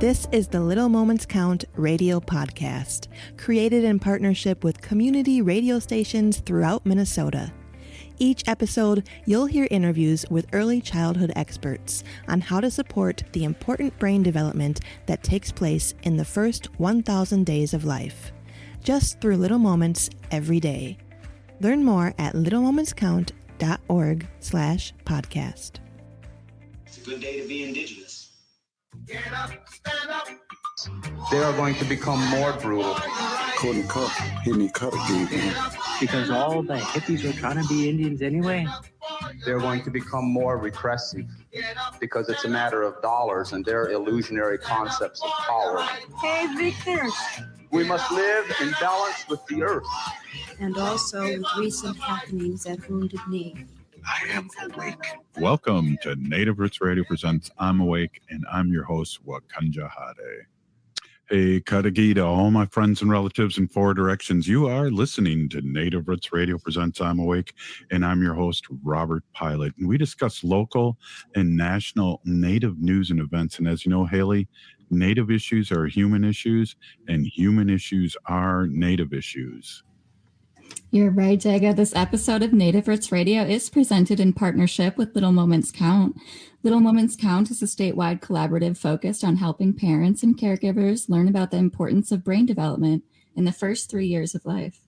This is the Little Moments Count radio podcast, created in partnership with community radio stations throughout Minnesota. Each episode, you'll hear interviews with early childhood experts on how to support the important brain development that takes place in the first 1,000 days of life, just through little moments every day. Learn more at littlemomentscount.org/podcast. It's a good day to be Indigenous. Get up, stand up. They are going to become more brutal. Couldn't cut, any cut again. Because all the hippies were trying to be Indians anyway. They're going to become more repressive because it's a matter of dollars and their illusionary concepts of power. Hey, Victor. We must live in balance with the earth. And also with recent happenings at Wounded Knee. I am awake. Welcome to Native Roots Radio presents I'm Awake, and I'm your host, Wakanja Hade. Hey, Kadagi, to all my friends and relatives in four directions, you are listening to Native Roots Radio presents I'm Awake, and I'm your host, Robert Pilot. And we discuss local and national Native news and events. And as you know, Haley, Native issues are human issues, and human issues are Native issues. You're right, Jaga. This episode of Native Roots Radio is presented in partnership with Little Moments Count. Little Moments Count is a statewide collaborative focused on helping parents and caregivers learn about the importance of brain development in the first 3 years of life.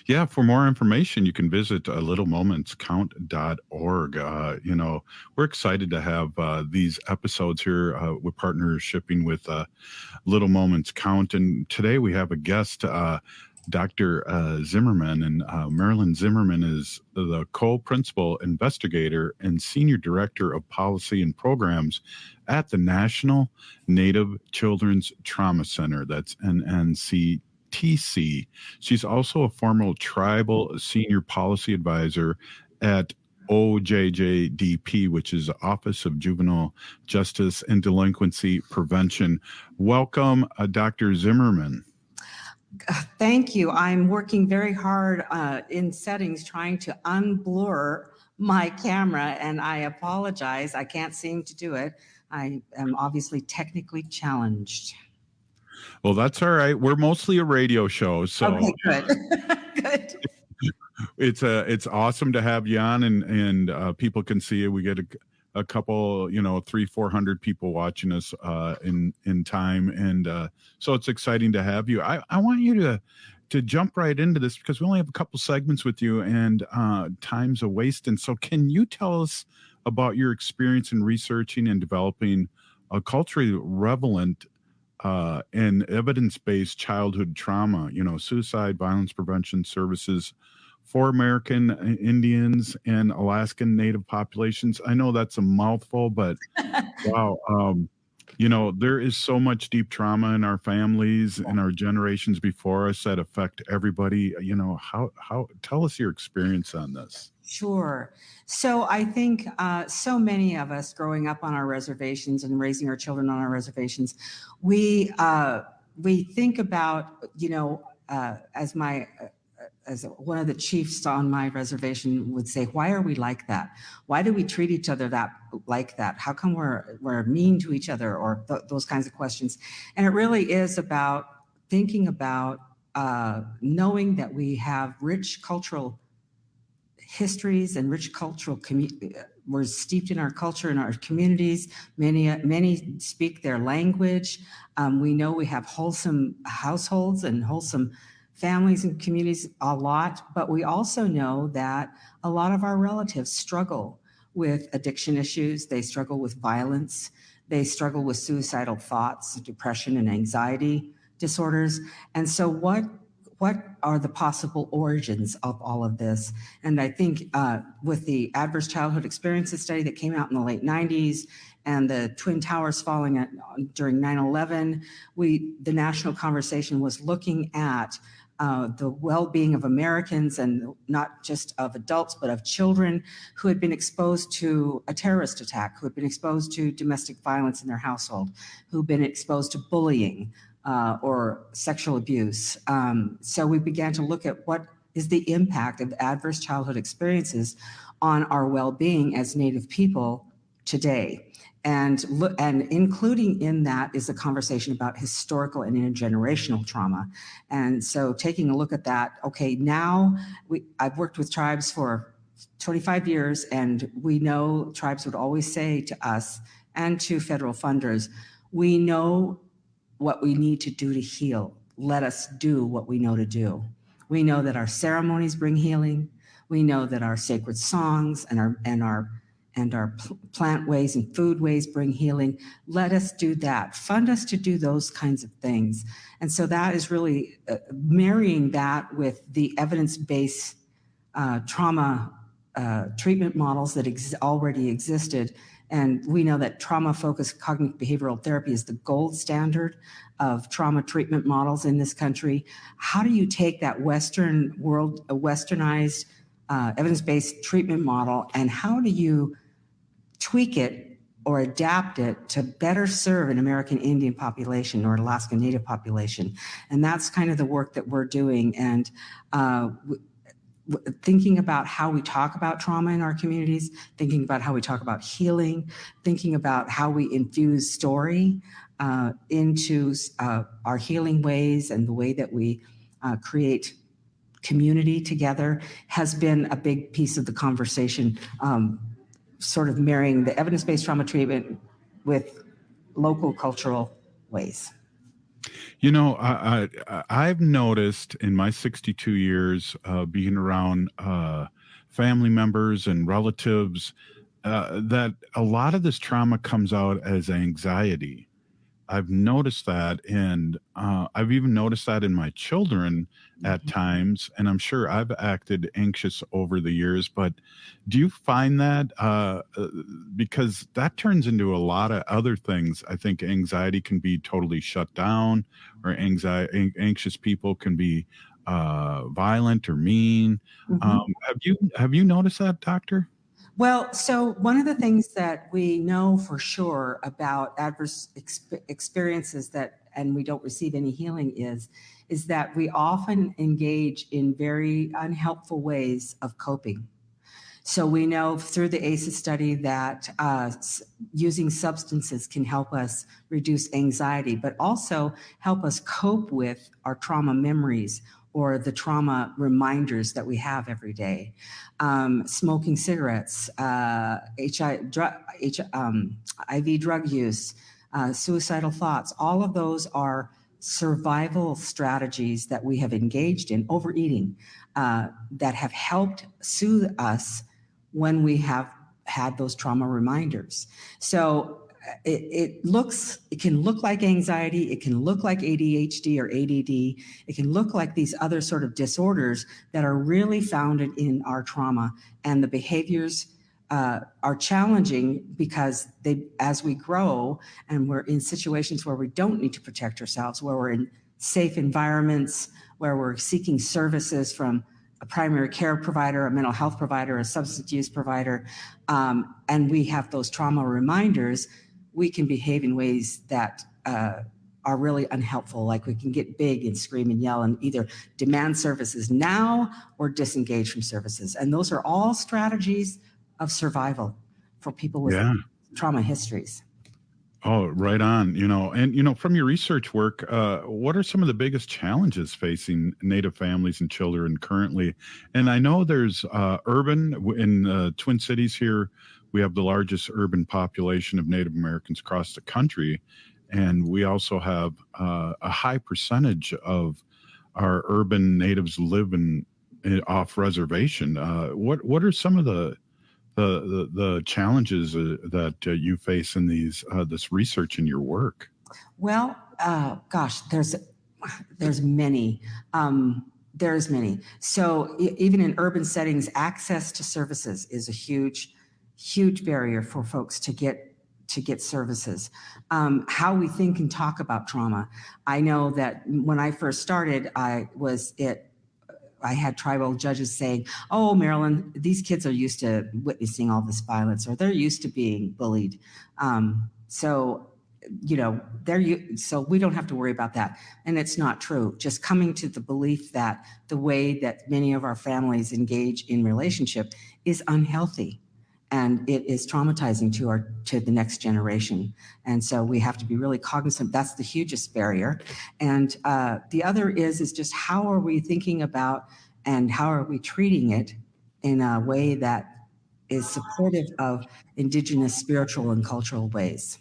Yeah, for more information, you can visit littlemomentscount.org. We're excited to have these episodes here. We're partnershipping with Little Moments Count. And today we have a guest, Dr. Zimmerman, and Marilyn Zimmerman is the co-principal investigator and senior director of policy and programs at the National Native Children's Trauma Center. That's NNCTC. She's also a former tribal senior policy advisor at OJJDP, which is Office of Juvenile Justice and Delinquency Prevention. Welcome, Dr. Zimmerman. Thank you. I'm working very hard in settings trying to unblur my camera, and I apologize. I can't seem to do it. I am obviously technically challenged. Well, that's all right. We're mostly a radio show, so okay, good. Good. It's awesome to have you on, and people can see it. We get a couple, 300-400 people watching us in time, and so it's exciting to have you. I want you to jump right into this because we only have a couple segments with you, and time's a waste. And so, can you tell us about your experience in researching and developing a culturally relevant and evidence-based childhood trauma, suicide, violence prevention services for American Indians and Alaskan Native populations? I know that's a mouthful, but wow. There is so much deep trauma in our families and our generations before us that affect everybody. How tell us your experience on this. Sure. So I think so many of us growing up on our reservations and raising our children on our reservations, we think about, as one of the chiefs on my reservation would say, why are we like that? Why do we treat each other like that? How come we're mean to each other, or those kinds of questions? And it really is about thinking about knowing that we have rich cultural histories and rich cultural we're steeped in our culture and our communities. Many speak their language. We know we have wholesome households and wholesome families and communities a lot, but we also know that a lot of our relatives struggle with addiction issues. They struggle with violence. They struggle with suicidal thoughts, depression, and anxiety disorders. And so what are the possible origins of all of this? And I think with the Adverse Childhood Experiences study that came out in the late 90s and the Twin Towers falling during 9/11, the national conversation was looking at the well-being of Americans, and not just of adults, but of children who had been exposed to a terrorist attack, who had been exposed to domestic violence in their household, who had been exposed to bullying or sexual abuse. So we began to look at what is the impact of adverse childhood experiences on our well-being as Native people today. And including in that is a conversation about historical and intergenerational trauma. And so taking a look at that, okay, now I've worked with tribes for 25 years, and we know tribes would always say to us and to federal funders, we know what we need to do to heal. Let us do what we know to do. We know that our ceremonies bring healing. We know that our sacred songs and our plant ways and food ways bring healing. Let us do that. Fund us to do those kinds of things. And so that is really marrying that with the evidence-based trauma treatment models that already existed. And we know that trauma-focused cognitive behavioral therapy is the gold standard of trauma treatment models in this country. How do you take that Western world, a westernized evidence-based treatment model, and how do you tweak it or adapt it to better serve an American Indian population or Alaskan Native population? And that's kind of the work that we're doing. And thinking about how we talk about trauma in our communities, thinking about how we talk about healing, thinking about how we infuse story into our healing ways and the way that we create community together has been a big piece of the conversation, sort of marrying the evidence-based trauma treatment with local cultural ways. You know, I've noticed in my 62 years being around family members and relatives that a lot of this trauma comes out as anxiety. I've noticed that, and I've even noticed that in my children at times, and I'm sure I've acted anxious over the years, but do you find that because that turns into a lot of other things? I think anxiety can be totally shut down, or anxious people can be violent or mean. Have you noticed that, Doctor? Well, so one of the things that we know for sure about adverse experiences and we don't receive any healing is that we often engage in very unhelpful ways of coping. So we know through the ACEs study that using substances can help us reduce anxiety, but also help us cope with our trauma memories or the trauma reminders that we have every day. Smoking cigarettes, IV drug use, suicidal thoughts, all of those are survival strategies that we have engaged in, overeating, that have helped soothe us when we have had those trauma reminders. So it can look like anxiety, it can look like ADHD or ADD, it can look like these other sort of disorders that are really founded in our trauma, and the behaviors are challenging because as we grow and we're in situations where we don't need to protect ourselves, where we're in safe environments, where we're seeking services from a primary care provider, a mental health provider, a substance use provider, and we have those trauma reminders, we can behave in ways that are really unhelpful. Like we can get big and scream and yell and either demand services now or disengage from services. And those are all strategies of survival for people with trauma histories. Oh, right on. And from your research work, what are some of the biggest challenges facing Native families and children currently? And I know there's urban in Twin Cities here. We have the largest urban population of Native Americans across the country, and we also have a high percentage of our urban natives live off reservation. What are some of the challenges that you face in this research in your work? Well, gosh, there's many. There's many. So even in urban settings, access to services is a huge barrier for folks to get services. How we think and talk about trauma. I know that when I first started, I had tribal judges saying, "Oh, Marilyn, these kids are used to witnessing all this violence, or they're used to being bullied. So we don't have to worry about that." And it's not true. Just coming to the belief that the way that many of our families engage in relationship is unhealthy. and it is traumatizing to the next generation. And so we have to be really cognizant. That's the hugest barrier. And the other is just how are we thinking about and how are we treating it in a way that is supportive of Indigenous spiritual and cultural ways.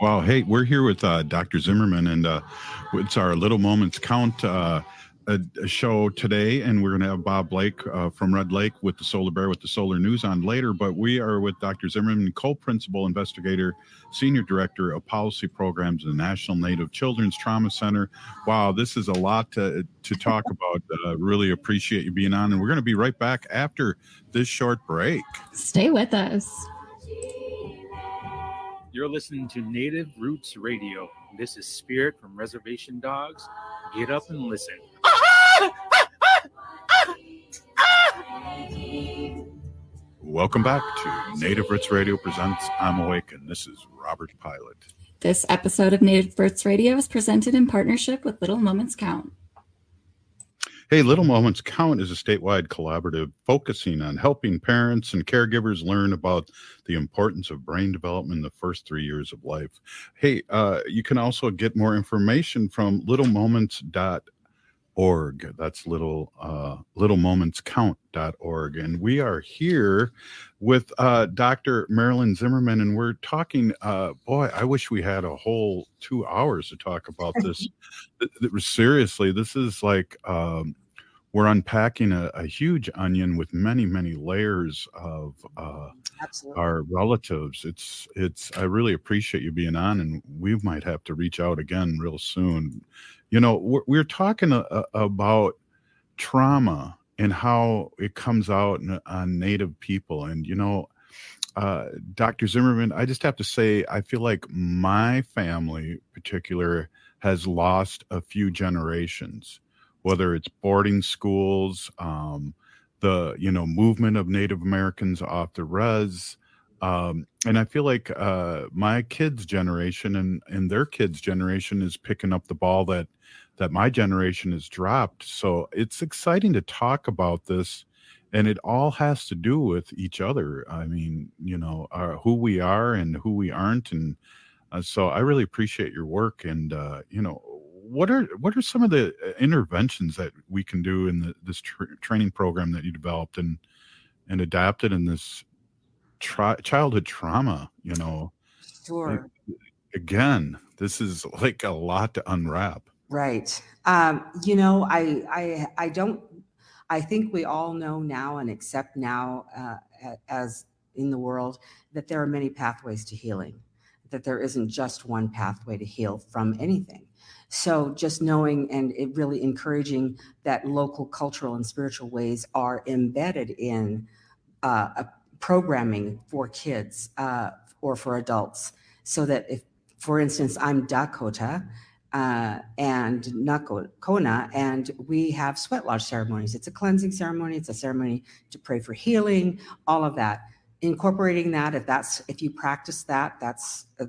Well, hey, we're here with Dr. Zimmerman, and it's our Little Moments Count a show today, and we're going to have Bob Blake from Red Lake with the Solar Bear with the Solar News on later, but we are with Dr. Zimmerman, co-principal investigator, senior director of policy programs at the National Native Children's Trauma Center. Wow, this is a lot to talk about. Really appreciate you being on, and we're going to be right back after this short break. Stay with us. You're listening to Native Roots Radio. This is Spirit from Reservation Dogs. Get up and listen. Welcome back to Native Roots Radio presents I'm Awake, and this is Robert Pilot. This episode of Native Roots Radio is presented in partnership with Little Moments Count. Hey, Little Moments Count is a statewide collaborative focusing on helping parents and caregivers learn about the importance of brain development in the first 3 years of life. Hey, you can also get more information from littlemoments.org. That's littlemomentscount.org. And we are here with Dr. Marilyn Zimmerman, and we're talking, boy, I wish we had a whole 2 hours to talk about this. Seriously, this is like we're unpacking a huge onion with many, many layers of our relatives. It's I really appreciate you being on, and we might have to reach out again real soon. You know, we're talking about trauma and how it comes out on Native people. And, you know, Dr. Zimmerman, I just have to say, I feel like my family in particular has lost a few generations, whether it's boarding schools, the, you know, movement of Native Americans off the res. And I feel like my kids' generation and their kids' generation is picking up the ball that my generation has dropped. So it's exciting to talk about this, and it all has to do with each other. I mean, you know, who we are and who we aren't. And so I really appreciate your work. And, you know, what are some of the interventions that we can do in this training program that you developed and adapted in this childhood trauma, you know? Sure. Again, this is like a lot to unwrap. Right. You know, I think we all know now and accept now as in the world that there are many pathways to healing, that there isn't just one pathway to heal from anything. So just knowing and it really encouraging that local cultural and spiritual ways are embedded in programming for kids or for adults, so that if, for instance, I'm Dakota and Nakona, and we have sweat lodge ceremonies. It's a cleansing ceremony. It's a ceremony to pray for healing, all of that. Incorporating that, if you practice that,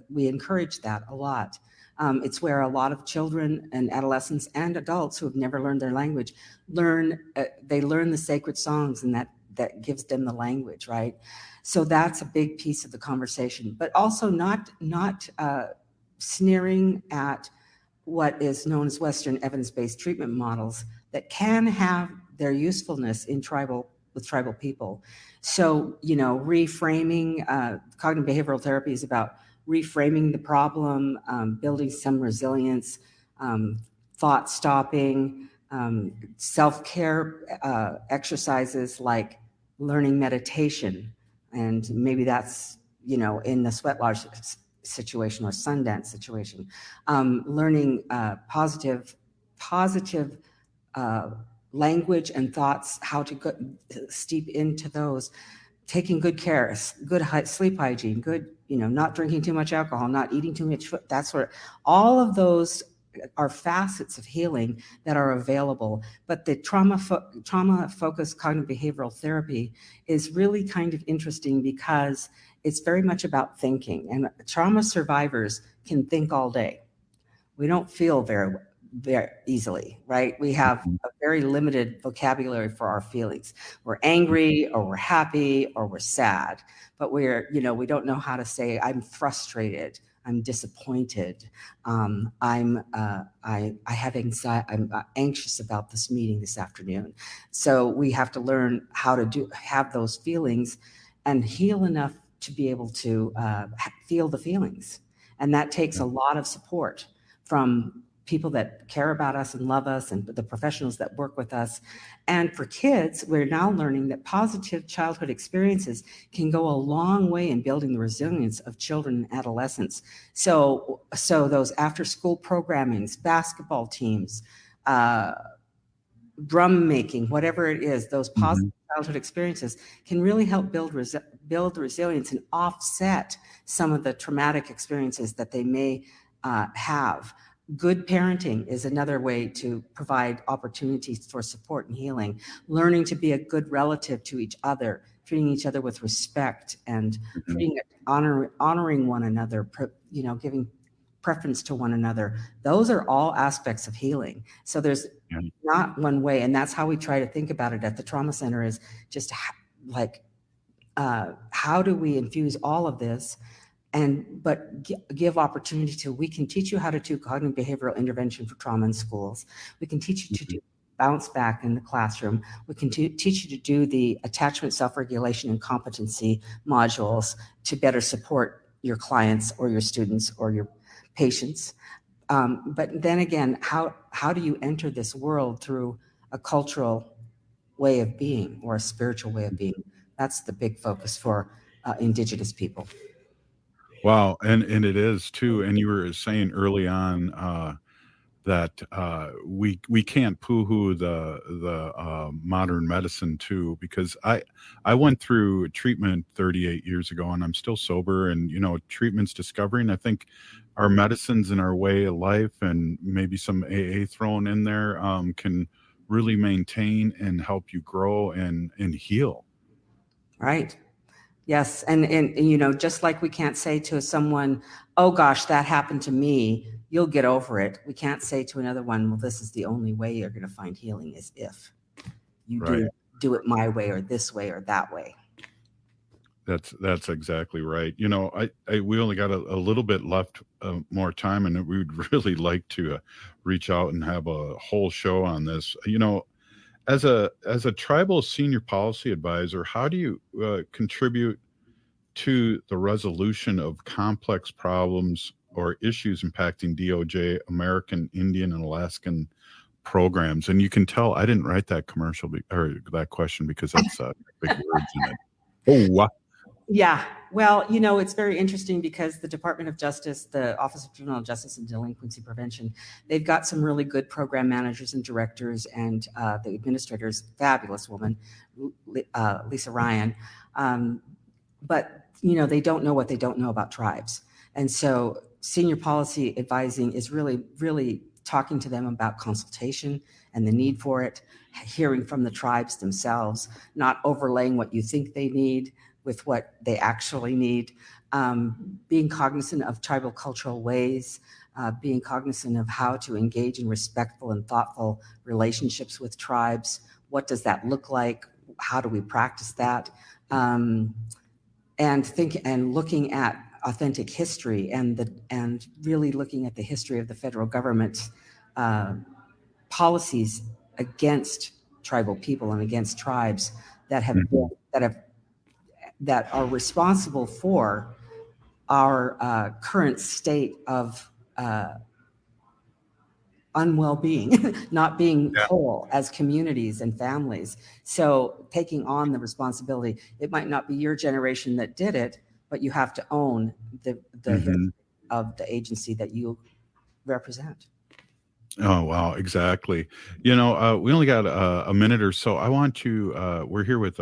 we encourage that a lot. It's where a lot of children and adolescents and adults who have never learned their language learn the sacred songs, and that gives them the language, right? So that's a big piece of the conversation, but also not sneering at what is known as Western evidence-based treatment models that can have their usefulness with tribal people. So, you know, reframing, cognitive behavioral therapy is about reframing the problem, building some resilience, thought stopping, self-care exercises like learning meditation. And maybe that's, you know, in the sweat lodge situation or Sundance situation, learning positive language and thoughts, how to steep into those, taking good care, good sleep hygiene, good, you know, not drinking too much alcohol, not eating too much food, that sort of, all of those are facets of healing that are available. But the trauma-focused cognitive behavioral therapy is really kind of interesting because it's very much about thinking, and trauma survivors can think all day. We don't feel very very easily, right? We have a very limited vocabulary for our feelings. We're angry, or we're happy, or we're sad, but we don't know how to say, I'm frustrated, I'm disappointed, I have anxiety, I'm anxious about this meeting this afternoon. So we have to learn how to have those feelings and heal enough to be able to feel the feelings. And that takes a lot of support from people that care about us and love us, and the professionals that work with us. And for kids, we're now learning that positive childhood experiences can go a long way in building the resilience of children and adolescents. So those after-school programmings, basketball teams, drum making, whatever it is, those positive childhood experiences can really help build resilience and offset some of the traumatic experiences that they may have. Good parenting is another way to provide opportunities for support and healing. Learning to be a good relative to each other, treating each other with respect, and honoring one another, giving preference to one another. Those are all aspects of healing. So there's not one way, and that's how we try to think about it at the trauma center, is just how do we infuse all of this, but give opportunity to, we can teach you how to do cognitive behavioral intervention for trauma in schools. We can teach you to do bounce back in the classroom. We can teach you to do the attachment, self-regulation, and competency modules to better support your clients or your students or your patients. But then again, how do you enter this world through a cultural way of being or a spiritual way of being? That's the big focus for Indigenous people. Wow, and it is too. And you were saying early on that we can't poo-hoo the modern medicine too, because I went through treatment 38 years ago, and I'm still sober. And treatment's discovering. I think our medicines and our way of life, and maybe some AA thrown in there, can really maintain and help you grow and heal. Right. Yes. And just like we can't say to someone, oh gosh, that happened to me, you'll get over it. We can't say to another one, well, this is the only way you're going to find healing, is if you do it my way or this way or that way. That's exactly right. We only got a little bit left, more time, and we would really like to reach out and have a whole show on this. As a tribal senior policy advisor, how do you contribute to the resolution of complex problems or issues impacting DOJ, American Indian, and Alaskan programs? And you can tell I didn't write that commercial or that question because that's big words in it. Oh, wow. Yeah. Well, it's very interesting because the Department of Justice, the Office of Juvenile Justice and Delinquency Prevention, they've got some really good program managers and directors, and the administrator's fabulous woman, Lisa Ryan. But, they don't know what they don't know about tribes. And so senior policy advising is really, really talking to them about consultation and the need for it, hearing from the tribes themselves, not overlaying what you think they need with what they actually need, being cognizant of tribal cultural ways, being cognizant of how to engage in respectful and thoughtful relationships with tribes. What does that look like? How do we practice that? And looking at authentic history and really looking at the history of the federal government's policies against tribal people and against tribes that are responsible for our current state of unwell-being, not being whole as communities and families. So taking on the responsibility, it might not be your generation that did it, but you have to own the history of the agency that you represent. Oh, wow. Exactly. We only got a minute or so. I want to, we're here with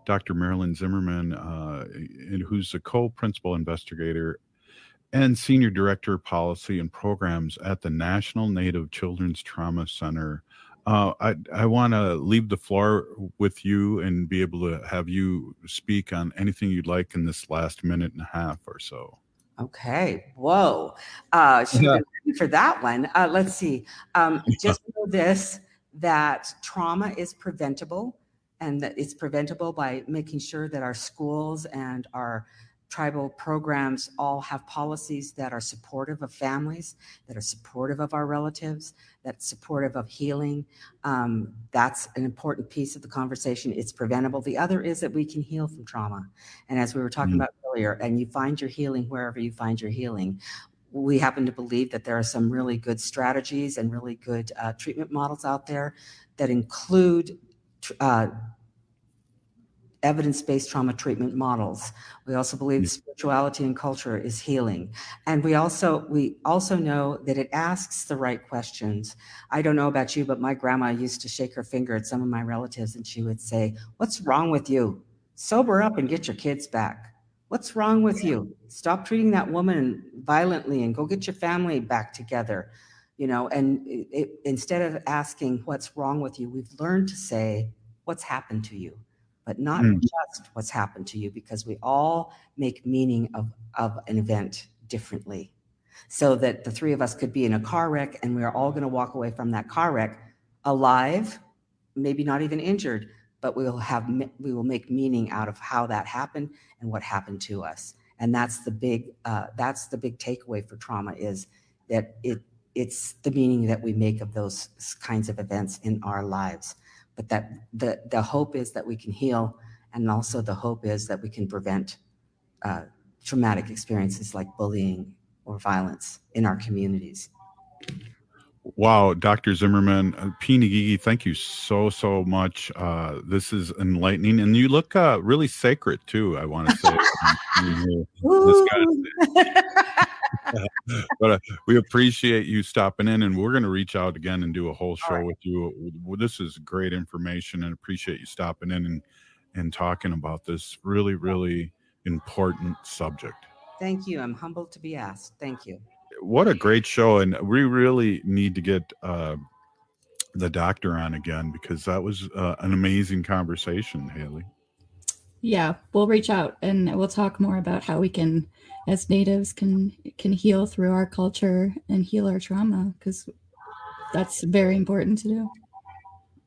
Dr. Marilyn Zimmerman, who's the co-principal investigator and senior director of policy and programs at the National Native Children's Trauma Center. I want to leave the floor with you and be able to have you speak on anything you'd like in this last minute and a half or so. Okay. Whoa. Should have been ready for that one. Let's see. Just know this, that trauma is preventable, and that it's preventable by making sure that our schools and our tribal programs all have policies that are supportive of families, that are supportive of our relatives, that's supportive of healing. That's an important piece of the conversation. It's preventable. The other is that we can heal from trauma. And as we were talking about earlier, and you find your healing wherever you find your healing. We happen to believe that there are some really good strategies and really good treatment models out there that include evidence-based trauma treatment models. We also believe spirituality and culture is healing. And we also know that it asks the right questions. I don't know about you, but my grandma used to shake her finger at some of my relatives and she would say, "What's wrong with you? Sober up and get your kids back. What's wrong with you? Stop treating that woman violently and go get your family back together." And instead of asking what's wrong with you, we've learned to say, "What's happened to you?" But not just what's happened to you, because we all make meaning of an event differently. So that the three of us could be in a car wreck and we are all going to walk away from that car wreck alive, maybe not even injured, but we will make meaning out of how that happened and what happened to us. And that's the big takeaway for trauma, is that it's the meaning that we make of those kinds of events in our lives. But that the hope is that we can heal, and also the hope is that we can prevent traumatic experiences like bullying or violence in our communities. Wow, Dr. Zimmerman, Pinigigi, thank you so much. This is enlightening, and you look really sacred too, I want to say. But we appreciate you stopping in, and we're going to reach out again and do a whole show with you. This is great information, and appreciate you stopping in and talking about this really, really important subject. Thank you. I'm humbled to be asked. Thank you. What a great show, and we really need to get the doctor on again, because that was an amazing conversation, Haley. Yeah, we'll reach out and we'll talk more about how we can, as Natives, can heal through our culture and heal our trauma, because that's very important to do.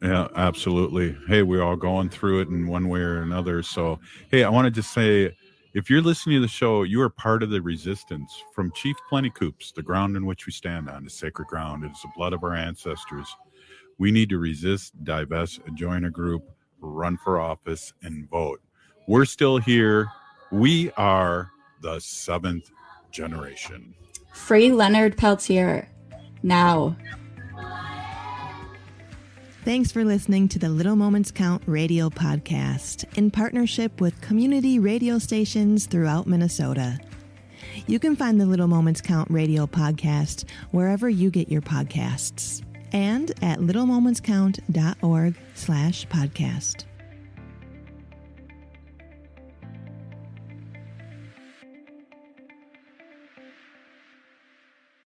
Yeah, absolutely. Hey, we're all going through it in one way or another. So, hey, I want to just say, if you're listening to the show, you are part of the resistance. From Chief Plenty Coops, the ground in which we stand on is sacred ground. It is the blood of our ancestors. We need to resist, divest, join a group, run for office, and vote. We're still here. We are the 7th generation. Free Leonard Peltier now. Thanks for listening to the Little Moments Count radio podcast in partnership with community radio stations throughout Minnesota. You can find the Little Moments Count radio podcast wherever you get your podcasts and at littlemomentscount.org/podcast.